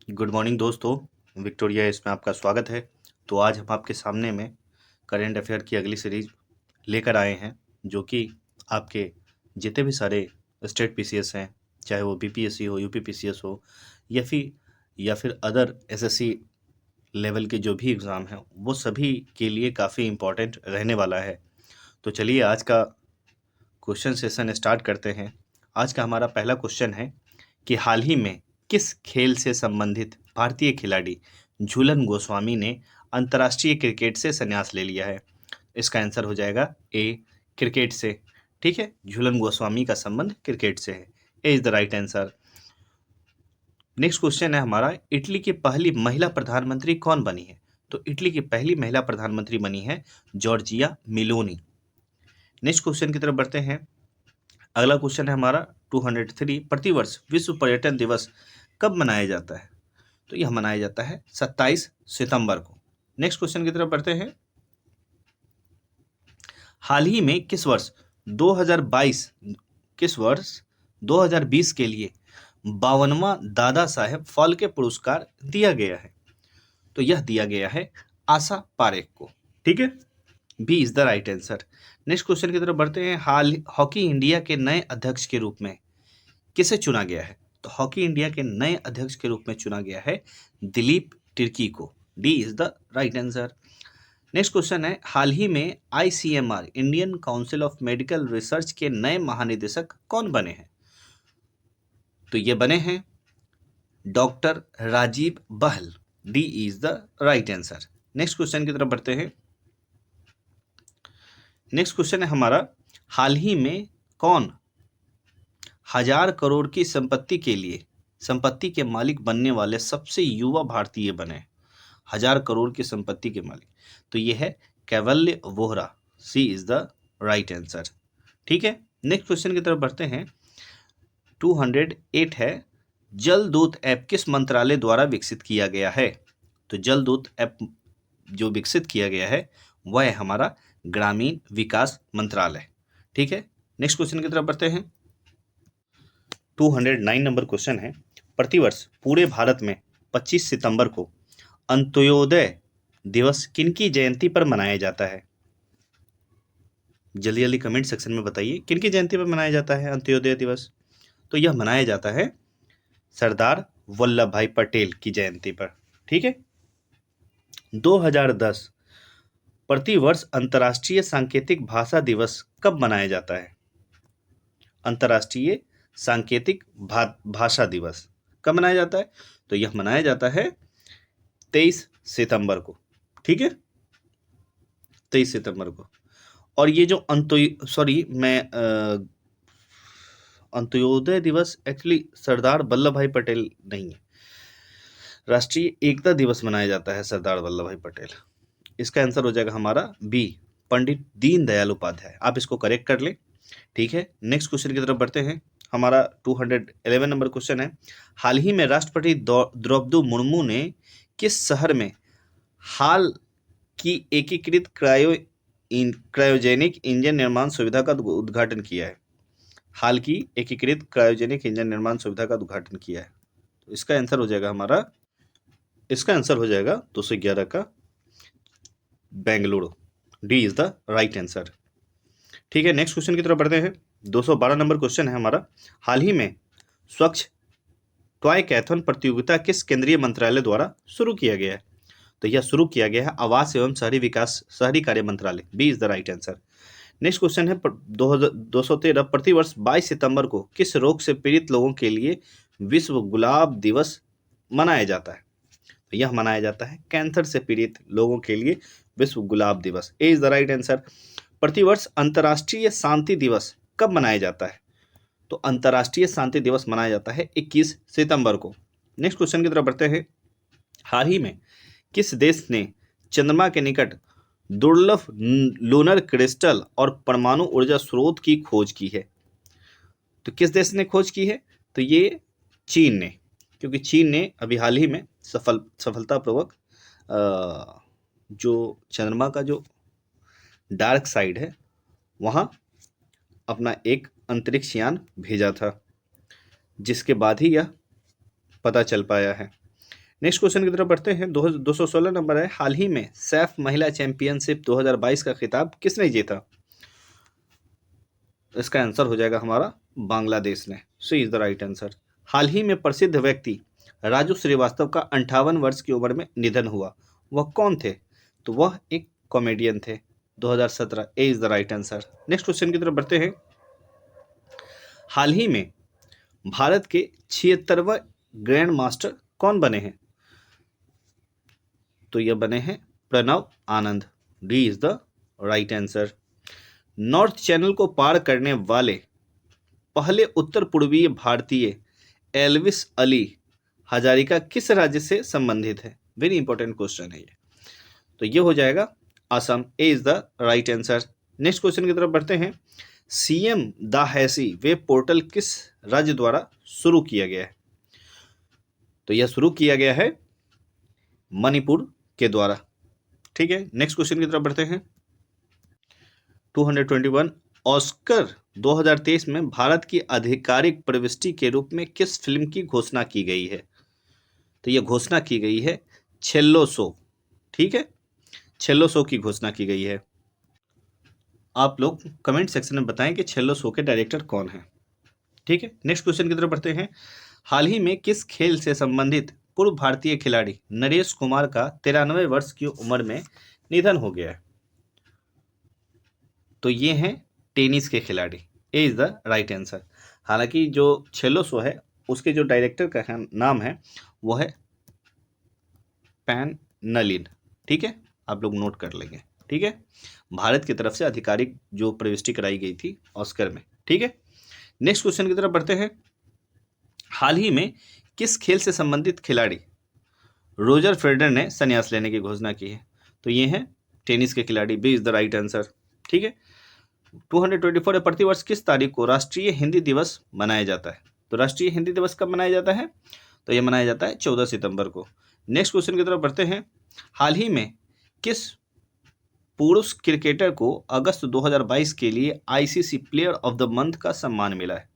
Good morning दोस्तों, Victoria इसमें आपका स्वागत है। तो आज हम आपके सामने में करेंट अफेयर की अगली सीरीज लेकर आए हैं, जो कि आपके जितने भी सारे स्टेट पीसीएस हैं, चाहे वो बीपीएससी हो, यूपी पीसीएस हो, या फिर अदर एसएससी लेवल के जो भी एग्ज़ाम हैं, वो सभी के लिए काफ़ी इम्पोर्टेंट रहने वाला है। तो चलिए आज का क्वेश्चन सेशन स्टार्ट करते हैं। आज का हमारा पहला क्वेश्चन है कि हाल ही में किस खेल से संबंधित भारतीय खिलाड़ी झूलन गोस्वामी ने अंतर्राष्ट्रीय क्रिकेट से संन्यास ले लिया है। इसका आंसर हो जाएगा ए, क्रिकेट से। ठीक है, झूलन गोस्वामी का संबंध क्रिकेट से है। A is the right answer. Next question है हमारा, इटली की पहली महिला प्रधानमंत्री कौन बनी है? तो इटली की पहली महिला प्रधानमंत्री बनी है जॉर्जिया मेलोनी। नेक्स्ट क्वेश्चन की तरफ बढ़ते हैं। अगला क्वेश्चन है हमारा 203, प्रतिवर्ष विश्व पर्यटन दिवस कब मनाया जाता है? तो यह मनाया जाता है 27 सितंबर को। नेक्स्ट क्वेश्चन की तरफ बढ़ते हैं। हाल ही में किस वर्ष 2020 के लिए 52वां दादा साहेब फाल्के पुरस्कार दिया गया है? तो यह दिया गया है आशा पारेख को। ठीक है, B is the right answer. Next question की तरफ बढ़ते हैं। हाल हॉकी इंडिया के नए अध्यक्ष के रूप में किसे चुना गया है? तो हॉकी इंडिया के नए अध्यक्ष के रूप में चुना गया है दिलीप तिर्की को। D is the right answer. Next question है, हाल ही में ICMR Indian council of medical research के नए महानिदेशक कौन बने हैं? तो ये बने हैं doctor Rajiv Bahl. D is the right answer. Next question की तरफ बढ़ते हैं। नेक्स्ट क्वेश्चन है हमारा, हाल ही में कौन 1000 करोड़ की संपत्ति के मालिक बनने वाले सबसे युवा भारतीय बने? 1000 करोड़ की संपत्ति के मालिक, तो ये है कैवल्य वोहरा। सी इज द राइट आंसर। ठीक है, नेक्स्ट क्वेश्चन की तरफ बढ़ते हैं। 208 है, जल दूत ऐप किस मंत्रालय द्वारा विकसित किया गया है? तो जल दूत ऐप जो विकसित किया गया है वह है हमारा ग्रामीण विकास मंत्रालय। ठीक है, नेक्स्ट क्वेश्चन की तरफ बढ़ते हैं। 209 नंबर क्वेश्चन है, प्रतिवर्ष पूरे भारत में 25 सितंबर को अंत्योदय दिवस किनकी जयंती पर मनाया जाता है? जल्दी जल्दी कमेंट सेक्शन में बताइए, किनकी जयंती पर मनाया जाता है अंत्योदय दिवस? तो यह मनाया जाता है सरदार वल्लभ भाई पटेल की जयंती पर। ठीक है, 2010 प्रतिवर्ष अंतर्राष्ट्रीय सांकेतिक भाषा दिवस कब मनाया जाता है? अंतर्राष्ट्रीय सांकेतिक भाषा दिवस कब मनाया जाता है? तो यह मनाया जाता है 23 सितंबर को। ठीक है, 23 सितंबर को। और ये जो अंत्योदय दिवस एक्चुअली सरदार वल्लभ भाई पटेल नहीं है, राष्ट्रीय एकता दिवस मनाया जाता है सरदार वल्लभ भाई पटेल। इसका आंसर हो जाएगा हमारा बी, पंडित दीनदयाल उपाध्याय। आप इसको करेक्ट कर लें। ठीक है, नेक्स्ट क्वेश्चन की तरफ बढ़ते हैं। हमारा 211 नंबर क्वेश्चन है, हाल ही में राष्ट्रपति द्रौपदी मुर्मू ने किस शहर में हाल की एकीकृत क्रायोजेनिक इंजन निर्माण सुविधा का उद्घाटन किया है? हाल की एकीकृत क्रायोजेनिक इंजन निर्माण सुविधा का उद्घाटन किया है। तो इसका आंसर हो जाएगा 211 का Bengaluru. D is the right answer. ठीक है, नेक्स्ट क्वेश्चन की तरफ बढ़ते हैं। 212 नंबर क्वेश्चन है हमारा, हाल ही में स्वच्छ टॉय कैथन प्रतियोगिता किस केंद्रीय मंत्रालय द्वारा शुरू किया गया है? तो यह शुरू किया गया है आवास एवं शहरी कार्य मंत्रालय। B is the right answer. Next question है 213, प्रतिवर्ष 22 सितंबर को किस रोग से पीड़ित लोगों के लिए विश्व गुलाब दिवस मनाया जाता है? तो यह मनाया जाता है कैंसर से पीड़ित लोगों के लिए विश्व गुलाब दिवस। ए इज द राइट आंसर। प्रतिवर्ष अंतर्राष्ट्रीय शांति दिवस कब मनाया जाता है? तो अंतर्राष्ट्रीय शांति दिवस मनाया जाता है 21 सितंबर को। नेक्स्ट क्वेश्चन की तरफ बढ़ते हैं। हाल ही में किस देश ने चंद्रमा के निकट दुर्लभ लूनर क्रिस्टल और परमाणु ऊर्जा स्रोत की खोज की है? तो किस देश ने खोज की है? तो ये चीन ने, क्योंकि चीन ने अभी हाल ही में सफलतापूर्वक जो चंद्रमा का जो डार्क साइड है वहाँ अपना एक अंतरिक्ष यान भेजा था, जिसके बाद ही यह पता चल पाया है। नेक्स्ट क्वेश्चन की तरफ बढ़ते हैं। 216 नंबर है, हाल ही में सैफ महिला चैंपियनशिप 2022 का खिताब किसने जीता? इसका आंसर हो जाएगा हमारा बांग्लादेश ने। C is the right answer. हाल ही में प्रसिद्ध व्यक्ति राजू श्रीवास्तव का 58 वर्ष की उम्र में निधन हुआ, वह कौन थे? तो वह एक कॉमेडियन थे। 2017 A is the right answer. Next question की तरफ बढ़ते हैं। हाल ही में भारत के 76वें ग्रैंड मास्टर कौन बने हैं? तो यह बने हैं Pranav Anand. D is the right answer. North channel को पार करने वाले पहले उत्तर पूर्वीय भारतीय एल्विस अली हजारिका किस राज्य से संबंधित है? वेरी इंपॉर्टेंट क्वेश्चन है ये। तो ये हो जाएगा Assam. A is the right answer. Next question की तरफ बढ़ते हैं। सीएम दाहैसी वेब पोर्टल किस राज्य द्वारा शुरू किया गया है? तो यह शुरू किया गया है मणिपुर के द्वारा। ठीक है, नेक्स्ट क्वेश्चन की तरफ बढ़ते हैं। 221 ऑस्कर 2023 में भारत की आधिकारिक प्रविष्टि के रूप में किस फिल्म की घोषणा की गई है? तो यह घोषणा की गई है छेल्लो शो। ठीक है, छेल्लो शो की घोषणा की गई है। आप लोग कमेंट सेक्शन में बताएं कि छेल्लो शो के डायरेक्टर कौन है। ठीक है, नेक्स्ट क्वेश्चन की तरफ बढ़ते हैं। हाल ही में किस खेल से संबंधित पूर्व भारतीय खिलाड़ी नरेश कुमार का 93 वर्ष की उम्र में निधन हो गया है? तो ये हैं टेनिस के खिलाड़ी। ए इज द राइट आंसर। हालांकि जो छेल्लो शो है उसके जो डायरेक्टर का नाम है वो है पैन नलिन। ठीक है, आप लोग नोट कर लेंगे। ठीक है, भारत की तरफ से आधिकारिक जो प्रविष्टि कराई गई थी ऑस्कर में। ठीक है, नेक्स्ट क्वेश्चन की तरफ बढ़ते हैं। हाल ही में किस खेल से संबंधित खिलाड़ी रोजर फेडरर ने संन्यास लेने की घोषणा की है? तो ये हैं टेनिस के खिलाड़ी। B is the right answer. ठीक है, 224 प्रतिवर्ष किस तारीख को राष्ट्रीय हिंदी दिवस मनाया जाता है? तो राष्ट्रीय हिंदी दिवस कब मनाया जाता है? तो यह मनाया जाता है 14 सितंबर को। नेक्स्ट क्वेश्चन की तरफ बढ़ते हैं। हाल ही में किस पुरुष क्रिकेटर को अगस्त 2022 के लिए ICC player of the month का सम्मान मिला है?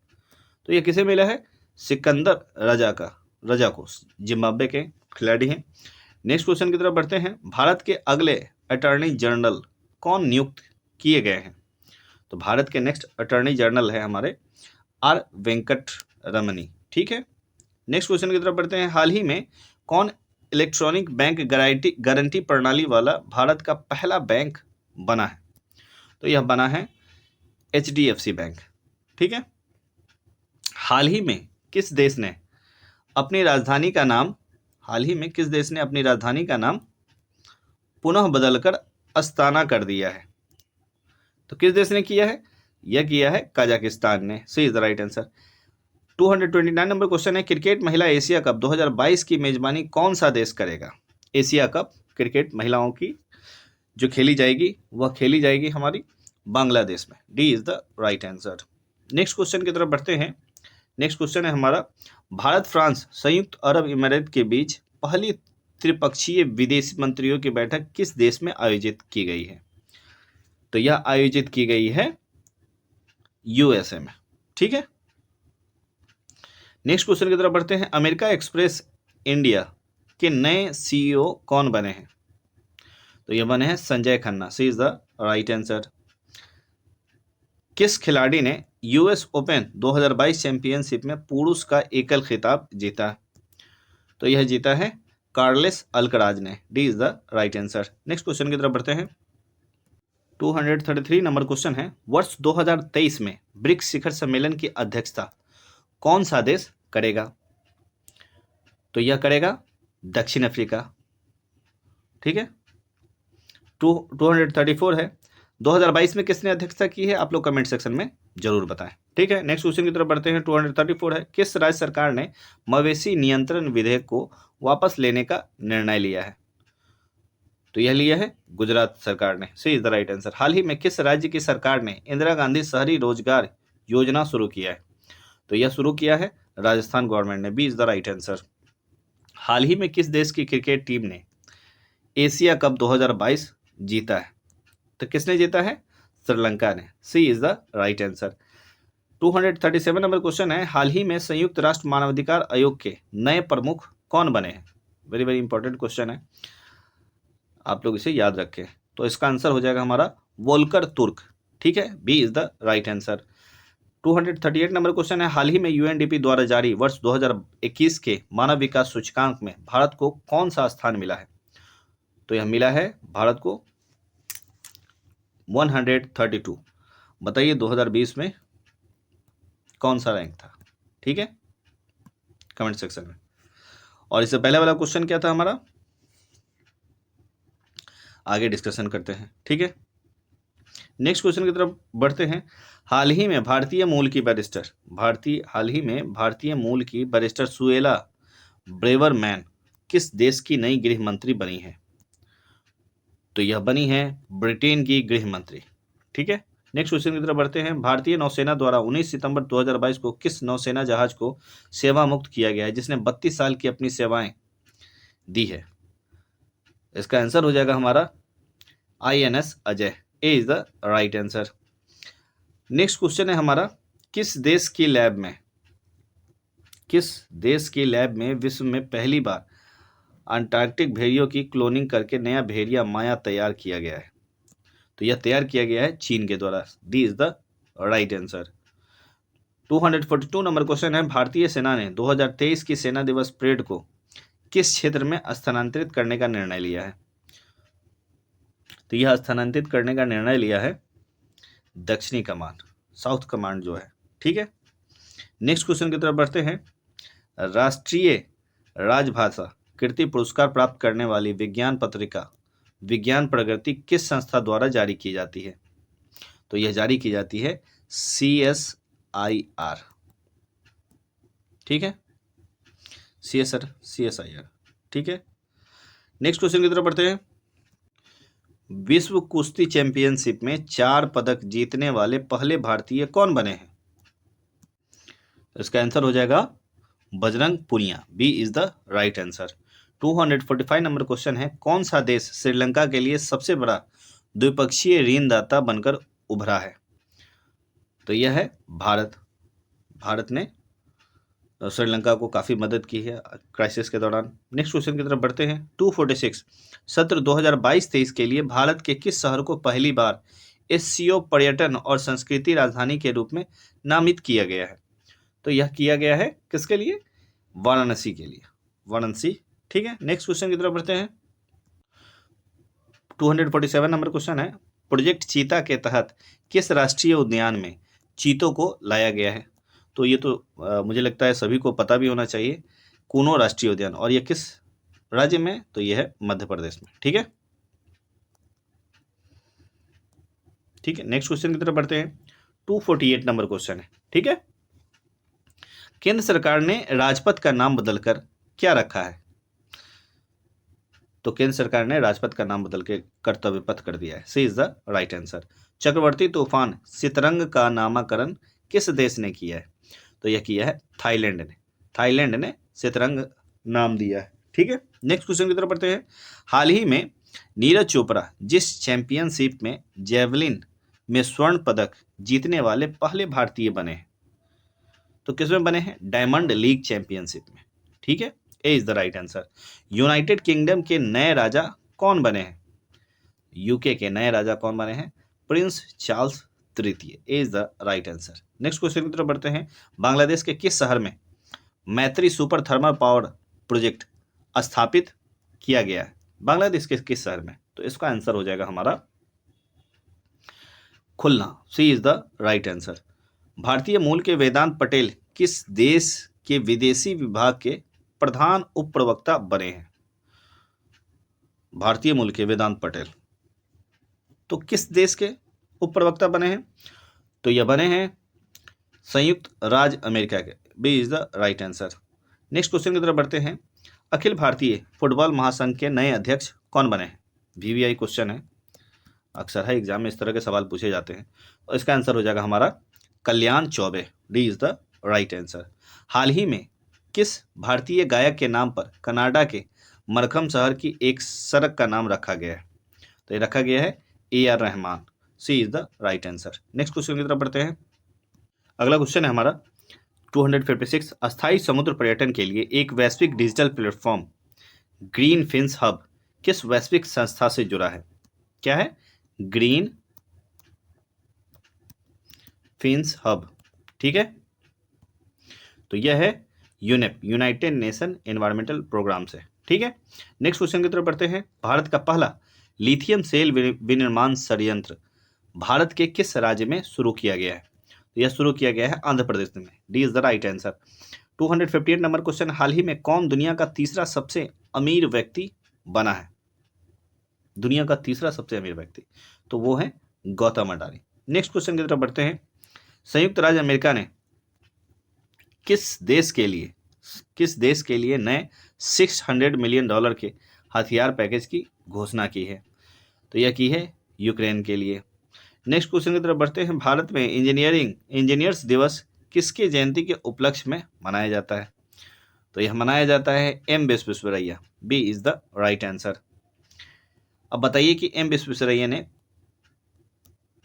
तो यह किसे मिला है? सिकंदर रजा को, जिम्बाब्वे के खिलाड़ी हैं। नेक्स्ट क्वेश्चन की तरफ बढ़ते हैं। भारत के अगले अटॉर्नी जनरल कौन नियुक्त किए गए हैं? तो भारत के नेक्स्ट अटॉर्नी जनरल है हमारे आर वेंकट रमनी। ठीक है, नेक्स्ट क्वेश्चन की तरफ बढ़ते हैं। हाल ही में कौन इलेक्ट्रॉनिक बैंक गारंटी प्रणाली वाला भारत का पहला बैंक बना है? तो यह बना है HDFC बैंक। ठीक है, हाल ही में किस देश ने अपनी राजधानी का नाम पुनः बदलकर अस्ताना कर दिया है? तो किस देश ने किया है? यह किया है कजाकिस्तान ने। C is the right answer. 229 number question है। क्रिकेट महिला एशिया कप 2022 की मेजबानी कौन सा देश करेगा? एशिया कप क्रिकेट महिलाओं की जो खेली जाएगी वह खेली जाएगी हमारी बांग्लादेश में। D is the right answer. Next question की तरफ बढ़ते हैं। नेक्स्ट क्वेश्चन है हमारा, भारत फ्रांस संयुक्त अरब इमारात के बीच पहली त्रिपक्षीय विदेश मंत्रियों की बैठक किस देश में आयोजित की गई है? तो यह आयोजित की गई है USA में। ठीक है, नेक्स्ट क्वेश्चन की तरफ बढ़ते हैं। अमेरिका एक्सप्रेस इंडिया के नए CEO कौन बने हैं? तो यह बने हैं संजय खन्ना। सी इज द राइट आंसर। किस खिलाड़ी ने US ओपन 2022 चैंपियनशिप में पुरुष का एकल खिताब जीता? तो यह जीता है कार्लेस अल्कराज ने। D is the right answer. Next question की तरफ बढ़ते हैं। 233 नंबर क्वेश्चन है। वर्ष 2023 में ब्रिक्स शिखर सम्मेलन की अध्यक्षता कौन सा देश करेगा? तो यह करेगा दक्षिण अफ्रीका। ठीक है, 234 है। 2022 में किसने अध्यक्षता की है? आप लोग कमेंट सेक्शन में जरूर बताएं। ठीक है, नेक्स्ट क्वेश्चन की तरफ बढ़ते हैं। 234 है। किस राज्य सरकार ने मवेशी नियंत्रण विधेयक को वापस लेने का निर्णय लिया है? तो यह लिया है गुजरात सरकार ने। C is the right answer. हाल ही में किस राज्य की सरकार ने इंदिरा गांधी शहरी रोजगार योजना शुरू किया है? तो यह शुरू किया है राजस्थान गवर्नमेंट ने। B is the right answer. हाल ही में किस देश की क्रिकेट टीम ने एशिया कप 2022 जीता है? तो किसने जीता है? श्रीलंका ने। C is the right answer. 237 number question है। हाल ही में संयुक्त राष्ट्र मानवाधिकार आयोग के नए प्रमुख कौन बने हैं? वेरी वेरी इंपॉर्टेंट क्वेश्चन है, आप लोग इसे याद रखें। तो इसका आंसर हो जाएगा हमारा वोल्कर तुर्क, ठीक है, B is the right answer. 238 number question है, हाल ही में यूएनडीपी द्वारा जारी वर्ष 2021 के मानव विकास सूचकांक में भारत को कौन सा स्थान मिला है? तो यह मिला है भारत को 132। बताइए 2020 में कौन सा रैंक था, ठीक है, कमेंट सेक्शन में। और इससे पहले वाला क्वेश्चन क्या था हमारा, आगे डिस्कशन करते हैं, ठीक है। नेक्स्ट क्वेश्चन की तरफ बढ़ते हैं। हाल ही में भारतीय मूल की बैरिस्टर सुएला ब्रेवरमैन किस देश की नई गृह मंत्री बनी है? तो यह बनी है ब्रिटेन की गृह मंत्री, ठीक है। नेक्स्ट क्वेश्चन की तरफ बढ़ते हैं। भारतीय नौसेना द्वारा 19 सितंबर 2022 को किस नौसेना जहाज को सेवा मुक्त किया गया है जिसने 32 साल की अपनी सेवाएं दी है? इसका आंसर हो जाएगा हमारा INS Ajay, A is the right answer. Next question है हमारा, किस देश की लैब में विश्व में पहली बार अंटार्कटिक भेड़ियों की क्लोनिंग करके नया भेड़िया माया तैयार किया गया है? तो यह तैयार किया गया है चीन के द्वारा, D is the right answer. 242 number question है, भारतीय सेना ने 2023 की सेना दिवस परेड को किस क्षेत्र में स्थानांतरित करने का निर्णय लिया है? तो यह स्थानांतरित करने का निर्णय लिया है दक्षिणी कमान, साउथ कमांड जो है, ठीक है। नेक्स्ट क्वेश्चन की तरफ बढ़ते हैं। राष्ट्रीय राजभाषा कीर्ति पुरस्कार प्राप्त करने वाली विज्ञान पत्रिका विज्ञान प्रगति किस संस्था द्वारा जारी की जाती है? तो यह जारी की जाती है CSIR, ठीक है, CSIR, ठीक है। नेक्स्ट क्वेश्चन की तरफ बढ़ते हैं। विश्व कुश्ती चैंपियनशिप में 4 पदक जीतने वाले पहले भारतीय कौन बने हैं? इसका आंसर हो जाएगा Bajrang Punia, B is the right answer. 245 number question है, कौन सा देश श्रीलंका के लिए सबसे बड़ा द्विपक्षीय ऋणदाता बनकर उभरा है? तो यह है भारत। भारत ने श्रीलंका को काफ़ी मदद की है क्राइसिस के दौरान। नेक्स्ट क्वेश्चन की तरफ बढ़ते हैं। 246 सत्र 2022-23 के लिए भारत के किस शहर को पहली बार SCO पर्यटन और संस्कृति राजधानी के रूप में नामित किया गया है? तो यह किया गया है किसके लिए? वाराणसी के लिए, वाराणसी, ठीक है। नेक्स्ट क्वेश्चन की तरफ बढ़ते हैं। 247 नंबर क्वेश्चन है, प्रोजेक्ट चीता के तहत किस राष्ट्रीय उद्यान में चीतों को लाया गया है? तो ये तो मुझे लगता है सभी को पता भी होना चाहिए, कूनो राष्ट्रीय उद्यान, और ये किस राज्य में? तो ये है मध्य प्रदेश में, ठीक है, ठीक है। नेक्स्ट क्वेश्चन की तरफ बढ़ते हैं। 248 नंबर क्वेश्चन है, ठीक है। केंद्र सरकार ने राजपथ का नाम बदलकर क्या रखा है? तो केंद्र सरकार ने राजपथ का नाम बदल के कर्तव्य पथ कर दिया है, सी इज द राइट आंसर। चक्रवर्ती तूफान सितरंग का नामकरण किस देश ने किया है? तो यह किया है थाईलैंड ने सितरंग नाम दिया है, ठीक है। नेक्स्ट क्वेश्चन की तरफ बढ़ते हैं। हाल ही में नीरज चोपड़ा जिस चैंपियनशिप में जेवलिन में स्वर्ण पदक जीतने वाले पहले भारतीय बने हैं, तो किसमें बने हैं? डायमंड लीग चैंपियनशिप में, ठीक है, A is the right answer. United Kingdom के नए राजा कौन बने हैं? यूके के नए राजा कौन बने हैं? प्रिंस चार्ल्स तृतीय, A is the right answer. Next question की तरफ बढ़ते हैं। बांग्लादेश के किस शहर में मैत्री सुपर थर्मल पावर प्रोजेक्ट स्थापित किया गया है? बांग्लादेश के किस शहर में? तो इसका आंसर हो जाएगा हमारा खुलना, सी इज द राइट आंसर। भारतीय मूल के वेदांत पटेल किस देश के विदेशी विभाग के प्रधान उप प्रवक्ता बने हैं? भारतीय मूल के वेदांत पटेल तो किस देश के उप प्रवक्ता बने हैं? तो यह बने हैं संयुक्त राज्य अमेरिका के, B is the right answer. Next question की तरफ बढ़ते हैं। अखिल भारतीय फुटबॉल महासंघ के नए अध्यक्ष कौन बने हैं? VVI क्वेश्चन है, अक्सर है एग्जाम में इस तरह के सवाल पूछे जाते हैं, और इसका आंसर हो जाएगा हमारा Kalyan Chaubey, D is the right answer. हाल ही में किस भारतीय गायक के नाम पर कनाडा के मरखम शहर की एक सड़क का नाम रखा गया है? तो ये रखा गया है AR Rahman, C is the right answer. Next question की तरफ बढ़ते हैं। अगला क्वेश्चन है हमारा 256 अस्थायी समुद्र पर्यटन के लिए एक वैश्विक digital platform green fins hub किस वैश्विक संस्था से जुड़ा है? क्या है? ग्रीन फिन्स हब, ठीक है। तो यह है UNEP, United Nation Environmental Programme से, ठीक है। नेक्स्ट क्वेश्चन की तरफ बढ़ते हैं। भारत का पहला लिथियम सेल विनिर्माण संयंत्र भारत के किस राज्य में शुरू किया गया है? तो यह शुरू किया गया है आंध्र प्रदेश में। D is the right answer. 258 number question, हाल ही में कौन दुनिया का तीसरा सबसे अमीर व्यक्ति बना है? दुनिया का तीसरा सबसे अमीर व्यक्ति, तो वो है गौतम अडानी। नेक्स्ट क्वेश्चन की तरफ बढ़ते हैं। संयुक्त राज्य अमेरिका ने किस देश के लिए नए $600 मिलियन के हथियार पैकेज की घोषणा की है? तो यह की है यूक्रेन के लिए। नेक्स्ट क्वेश्चन की तरफ बढ़ते हैं। भारत में इंजीनियर्स दिवस किसके जयंती के उपलक्ष्य में मनाया जाता है? तो यह मनाया जाता है M Visvesvaraya. B is the right answer. अब बताइए कि एम विश्वेश्वरैया ने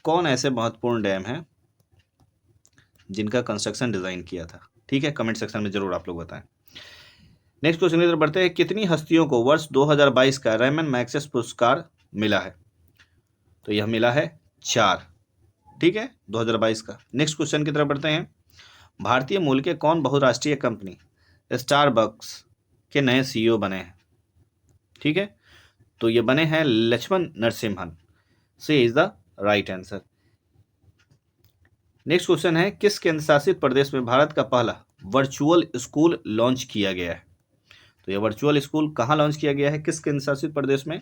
कौन ऐसे महत्वपूर्ण डैम हैं जिनका कंस्ट्रक्शन डिजाइन किया था? ठीक है, कमेंट सेक्शन में जरूर आप लोग बताएं। नेक्स्ट क्वेश्चन की तरफ बढ़ते हैं। कितनी हस्तियों को वर्ष 2022 का रेमन मैग्सेसे पुरस्कार मिला है? तो यह मिला है 4, ठीक है, 2022 का। नेक्स्ट क्वेश्चन की तरफ बढ़ते हैं। भारतीय मूल के कौन बहुराष्ट्रीय कंपनी स्टारबक्स के नए सीईओ बने हैं? ठीक है, तो ये बने हैं Laxman Narasimhan. C is the right answer. Next question है, किस केंद्र शासित प्रदेश में भारत का पहला वर्चुअल स्कूल लॉन्च किया गया है? तो यह वर्चुअल स्कूल कहाँ लॉन्च किया गया है, किस केंद्र शासित प्रदेश में?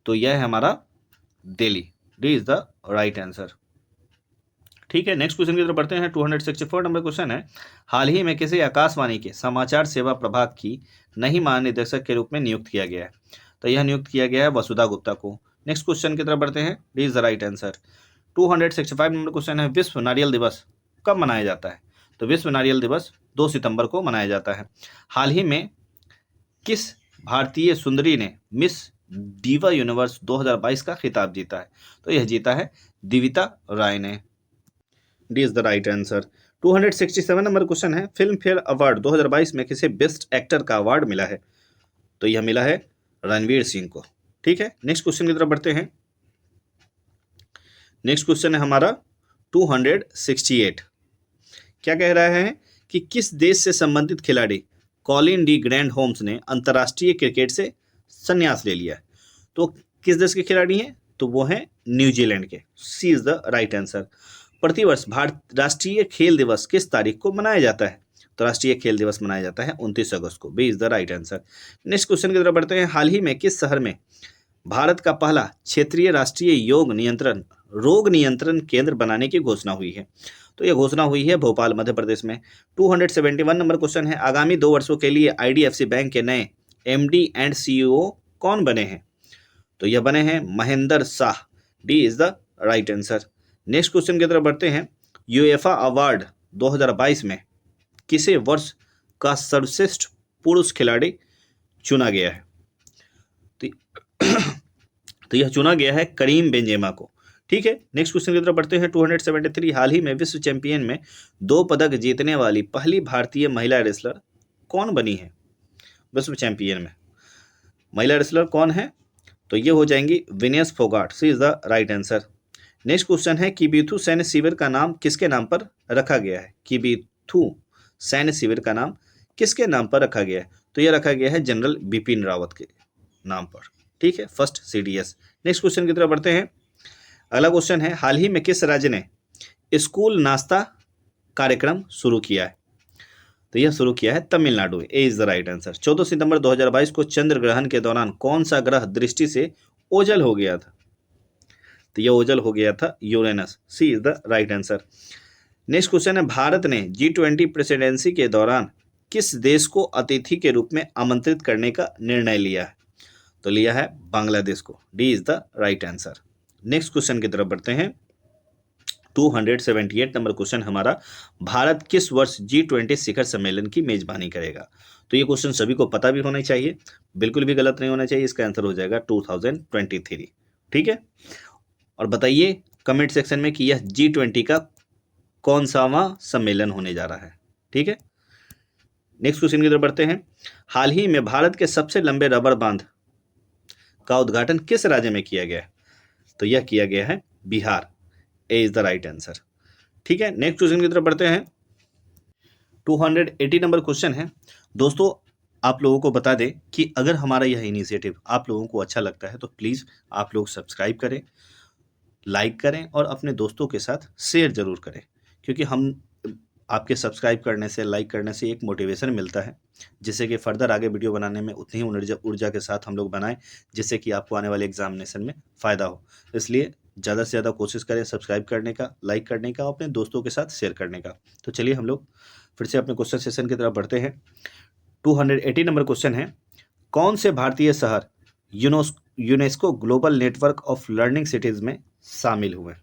तो यह है हमारा Delhi. D is the right answer, ठीक है। नेक्स्ट क्वेश्चन की तरफ बढ़ते हैं। 264 नंबर क्वेश्चन है, हाल ही में किसी आकाशवाणी के समाचार सेवा प्रभाग की नई महानिदेशक के रूप में नियुक्त किया गया है? तो यह नियुक्त किया गया है वसुधा गुप्ता को। नेक्स्ट क्वेश्चन की तरफ बढ़ते हैं। D is the right answer. 265 number question है, विश्व नारियल दिवस कब मनाया जाता है? तो विश्व नारियल दिवस 2 सितंबर को मनाया जाता है। हाल ही में किस भारतीय सुंदरी ने मिस डीवा यूनिवर्स 2022 का खिताब जीता है? तो यह जीता है दिविता राय ने। D is the right answer. 267 number question है, फिल्म फेयर अवार्ड 2022 में किसे बेस्ट एक्टर का अवार्ड मिला है? तो यह मिला है रणवीर सिंह को, ठीक है। नेक्स्ट क्वेश्चन की तरफ बढ़ते हैं। नेक्स्ट क्वेश्चन है हमारा 268। क्या कह रहा है कि किस देश से संबंधित खिलाड़ी कॉलिन डी ग्रैंड होम्स ने अंतर्राष्ट्रीय क्रिकेट से संन्यास ले लिया है? तो किस देश के खिलाड़ी हैं? तो वो हैं न्यूजीलैंड के। सी इज द राइट आंसर। प्रतिवर्ष भारत राष्ट्रीय खेल दिवस किस तारीख को मनाया जाता है? तो राष्ट्रीय खेल दिवस मनाया जाता है 29 अगस्त को। B is the right answer. Next question की तरफ बढ़ते हैं। हाल ही में किस शहर में भारत का पहला क्षेत्रीय राष्ट्रीय रोग नियंत्रण केंद्र बनाने की घोषणा हुई है? तो यह घोषणा हुई है भोपाल, मध्य प्रदेश में। 271 नंबर क्वेश्चन है, आगामी 2 वर्षों के लिए आईडीएफसी बैंक के नए एमडी एंड सीईओ कौन बने हैं? तो यह बने हैं Mahendra Shah. D is the right answer. Next question की तरफ बढ़ते हैं। यूएफा अवार्ड 2022 में किसे वर्ष का सर्वश्रेष्ठ पुरुष खिलाड़ी चुना गया है? तो यह चुना गया है करीम बेंजेमा को, ठीक है। नेक्स्ट क्वेश्चन की तरफ बढ़ते हैं। 273, हाल ही में विश्व चैंपियन में 2 पदक जीतने वाली पहली भारतीय महिला रेसलर कौन बनी है? विश्व चैंपियन में महिला रेसलर कौन है? तो ये हो जाएंगी Vinesh Phogat. C is the right answer. Next question है, किबीथू सैन्य शिविर का नाम किसके नाम पर रखा गया है? किबीथू सैन्य शिविर का नाम किसके नाम पर रखा गया है? तो यह रखा गया है जनरल बिपिन रावत के नाम पर, ठीक है, फर्स्ट सीडीएस। नेक्स्ट क्वेश्चन की तरफ बढ़ते हैं। अगला क्वेश्चन है, हाल ही में किस राज्य ने स्कूल नाश्ता कार्यक्रम शुरू किया है? तो यह शुरू किया है तमिलनाडु। ए इज द राइट आंसर। 14 सितंबर 2022 को चंद्र ग्रहण के दौरान कौन सा ग्रह दृष्टि से ओझल हो गया था? तो यह ओझल हो गया था Uranus. C is the right answer. Next question है, भारत ने G20 प्रेसिडेंसी के दौरान किस देश को अतिथि के रूप में आमंत्रित करने का निर्णय लिया है? तो लिया है बांग्लादेश को। D is the right answer. Next question की तरफ बढ़ते हैं। 278 नंबर क्वेश्चन हमारा, भारत किस वर्ष G20 शिखर सम्मेलन की मेजबानी करेगा? तो ये क्वेश्चन सभी को पता भी होना चाहिए, बिल्कुल भी गलत नहीं होना चाहिए। इसका आंसर हो जाएगा 2023, ठीक है। और बताइए कमेंट सेक्शन में कि यह G20 का कौन सावां सम्मेलन होने जा रहा है, ठीक है। नेक्स्ट क्वेश्चन की तरफ बढ़ते हैं। हाल ही में भारत के सबसे लंबे रबर बांध का उद्घाटन किस राज्य में किया गया है? तो यह किया गया है बिहार। ए इज द राइट आंसर। ठीक है, नेक्स्ट क्वेश्चन की तरफ बढ़ते हैं। 280 नंबर क्वेश्चन है। दोस्तों, आप लोगों को बता दें कि अगर हमारा यह इनिशिएटिव आप लोगों को अच्छा लगता है तो प्लीज़ आप लोग सब्सक्राइब करें, लाइक करें और अपने दोस्तों के साथ शेयर ज़रूर करें, क्योंकि हम आपके सब्सक्राइब करने से, लाइक करने से एक मोटिवेशन मिलता है, जिससे कि फर्दर आगे वीडियो बनाने में उतनी ही ऊर्जा के साथ हम लोग बनाएं, जिससे कि आपको आने वाले एग्जामिनेशन में फ़ायदा हो। इसलिए ज़्यादा से ज़्यादा कोशिश करें सब्सक्राइब करने का, लाइक करने का और अपने दोस्तों के साथ शेयर करने का। तो चलिए हम लोग फिर से अपने क्वेश्चन सेशन की तरफ बढ़ते हैं। 280 नंबर क्वेश्चन है। कौन से भारतीय शहर UNESCO global network of learning cities में शामिल हुए?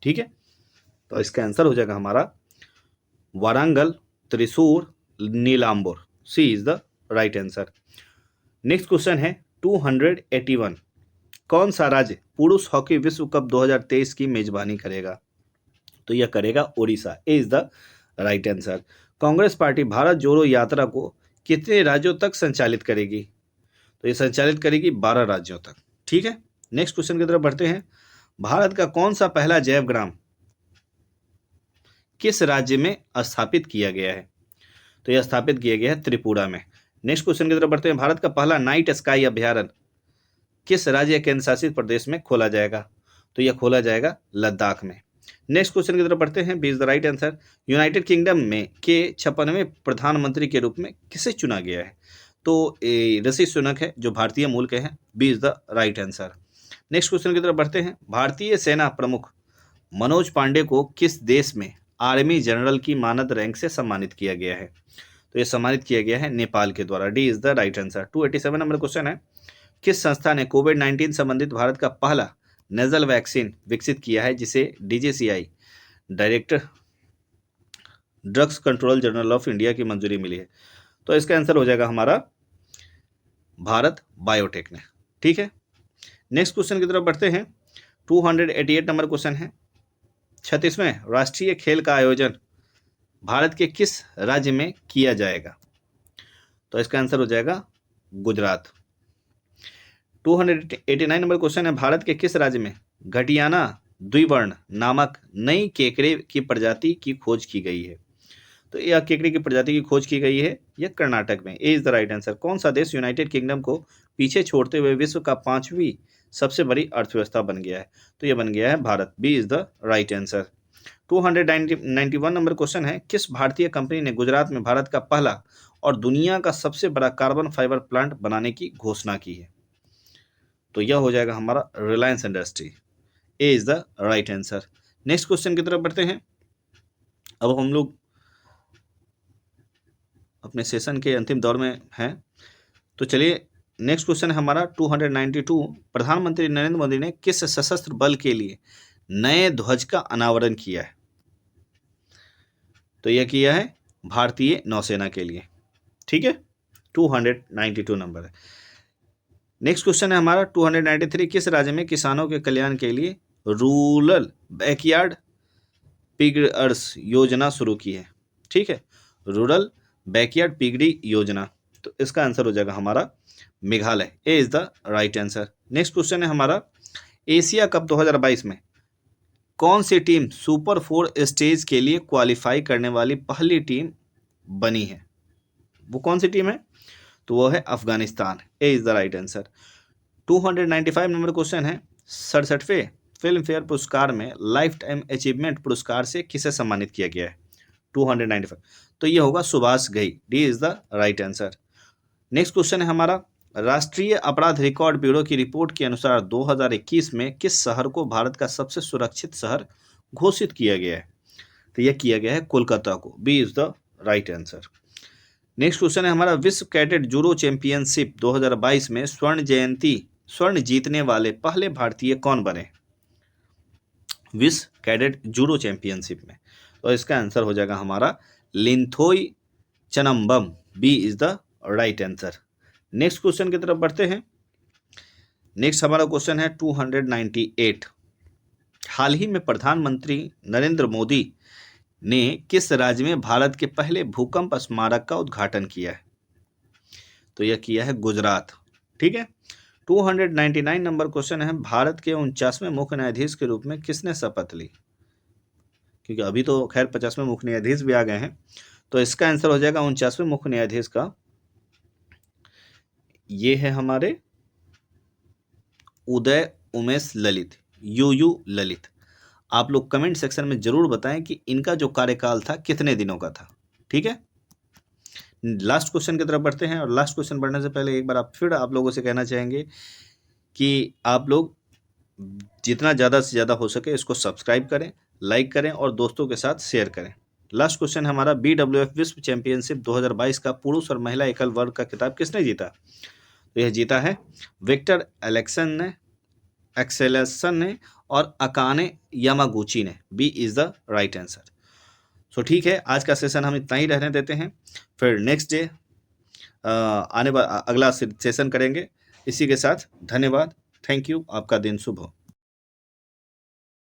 ठीक है, तो इसका आंसर हो जाएगा हमारा Warangal, Thrissur, Nilambur. C is the right answer. Next question है 281। कौन सा राज्य पुरुष हॉकी विश्व कप 2023 की मेजबानी करेगा? तो यह करेगा Odisha. A is the right answer. Congress party Bharat Jodo Yatra को कितने राज्यों तक संचालित करेगी? तो ये संचालित करेगी 12 राज्यों तक। ठीक है, नेक्स्ट क्वेश्चन की तरफ बढ़ते हैं। भारत का कौन सा पहला जैव ग्राम किस राज्य में स्थापित किया गया है? तो यह स्थापित किया गया है त्रिपुरा में। नेक्स्ट क्वेश्चन की तरफ बढ़ते हैं। भारत का पहला नाइट स्काई अभ्यारण्य किस राज्य या केंद्र शासित प्रदेश में खोला जाएगा? तो यह खोला जाएगा लद्दाख में। नेक्स्ट क्वेश्चन की तरफ बढ़ते हैं। B is the right answer. United Kingdom में के 56वें प्रधानमंत्री के रूप में किसे चुना गया है? तो ऋषि सुनक है, जो भारतीय मूल के हैं। B is the right answer. Next question की तरफ बढ़ते हैं। भारतीय सेना प्रमुख मनोज पांडे को किस देश में आर्मी जनरल की मानद रैंक से सम्मानित किया गया है? तो यह सम्मानित किया गया है नेपाल के द्वारा। D is the right answer. 287 number question है। किस संस्था ने कोविड-19 संबंधित भारत का पहला नेजल वैक्सीन विकसित किया है, जिसे DGCI director drugs control general of India की मंजूरी मिली है? तो इसका आंसर हो जाएगा हमारा भारत बायोटेक ने। ठीक है, नेक्स्ट क्वेश्चन की तरफ बढ़ते हैं। 288 नंबर क्वेश्चन है। 36वें राष्ट्रीय खेल का आयोजन भारत के किस राज्य में किया जाएगा? तो इसका आंसर हो जाएगा गुजरात। 289 नंबर क्वेश्चन है। भारत के किस राज्य में घटियाना द्विवर्ण नामक नई केकड़े की प्रजाति की खोज की गई है? तो यह केकड़े की प्रजाति की खोज की गई है, यह कर्नाटक में। ए इज द राइट आंसर। कौन सा देश यूनाइटेड किंगडम को पीछे छोड़ते हुए विश्व का 5वीं सबसे बड़ी अर्थव्यवस्था बन गया है? तो यह बन गया है Bharat. B is the right answer. 291 number question है। किस भारतीय कंपनी ने गुजरात में भारत का पहला और दुनिया का सबसे बड़ा कार्बन फाइबर प्लांट बनाने की घोषणा की है? तो यह हो जाएगा हमारा Reliance industry. A is the right answer. Next question की तरफ बढ़ते हैं। अब हम लोग अपने सेशन के अंतिम दौर में हैं, तो चलिए नेक्स्ट क्वेश्चन है हमारा 292। प्रधानमंत्री नरेंद्र मोदी ने किस सशस्त्र बल के लिए नए ध्वज का अनावरण किया है? तो यह किया है भारतीय नौसेना के लिए। ठीक है, 292 नंबर है। नेक्स्ट क्वेश्चन है हमारा 293। किस राज्य में किसानों के कल्याण के लिए रूरल बैकयार्ड पिगर्स योजना शुरू की है? ठीक है, रूरल बैकयार्ड पिगरी योजना। तो इसका आंसर हो जाएगा हमारा मेघालय। ए is the right answer. Next question है हमारा एशिया कप 2022 में कौन सी टीम सुपर 4 स्टेज के लिए क्वालिफाई करने वाली पहली टीम बनी है? वो कौन सी टीम है? तो वो है Afghanistan. A is the right answer. 295 number question है। 67वें फिल्म फेयर पुरस्कार में लाइफ टाइम अचीवमेंट पुरस्कार से किसे सम्मानित किया गया है? 295। तो ये होगा Subhash Ghai. D is the right answer. Next question है हमारा राष्ट्रीय अपराध रिकॉर्ड ब्यूरो की रिपोर्ट के अनुसार 2021 में किस शहर को भारत का सबसे सुरक्षित शहर घोषित किया गया है? तो यह किया गया है कोलकाता को। B is the right answer. Next question है हमारा विश्व कैडेट जूडो चैंपियनशिप 2022 में स्वर्ण जीतने वाले पहले भारतीय कौन बने? विश्व कैडेट जूडो चैंपियनशिप में। तो इसका आंसर हो जाएगा हमारा Linthoi Chanambam. B is the right answer. Next question की तरफ बढ़ते हैं। नेक्स्ट हमारा क्वेश्चन है 298। हाल ही में प्रधानमंत्री नरेंद्र मोदी ने किस राज्य में भारत के पहले भूकंप स्मारक का उद्घाटन किया है? तो यह किया है गुजरात। ठीक है। 299 नंबर क्वेश्चन है, भारत के 49वें मुख्य न्यायाधीश के रूप में किसने शपथ ली? क्योंकि अभी तो खैर 50वें मुख्य न्यायाधीश भी आ गए हैं, तो इसका आंसर हो जाएगा 49वें मुख्य न्यायाधीश का, ये है हमारे उदय उमेश ललित, यू ललित। आप लोग कमेंट सेक्शन में जरूर बताएं कि इनका जो कार्यकाल था कितने दिनों का था। ठीक है। लास्ट क्वेश्चन की तरफ बढ़ते हैं, और लास्ट क्वेश्चन बढ़ने से पहले एक बार आप लोगों से कहना चाहेंगे कि आप लोग जितना ज़्यादा से ज़्यादा हो सके इसको सब्सक्राइब करें, लाइक करें और दोस्तों के साथ शेयर करें। लास्ट क्वेश्चन हमारा, BWF विश्व चैंपियनशिप 2022 का पुरुष और महिला एकल वर्ग का खिताब किसने जीता? तो यह जीता है विक्टर एक्सेलेसन ने और अकाने यामागुची ने। B is the right answer. So ठीक है, आज का सेशन हम इतना ही रहने देते हैं, फिर नेक्स्ट डे अगला सेशन करेंगे। इसी के साथ धन्यवाद, थैंक यू, आपका दिन शुभ हो।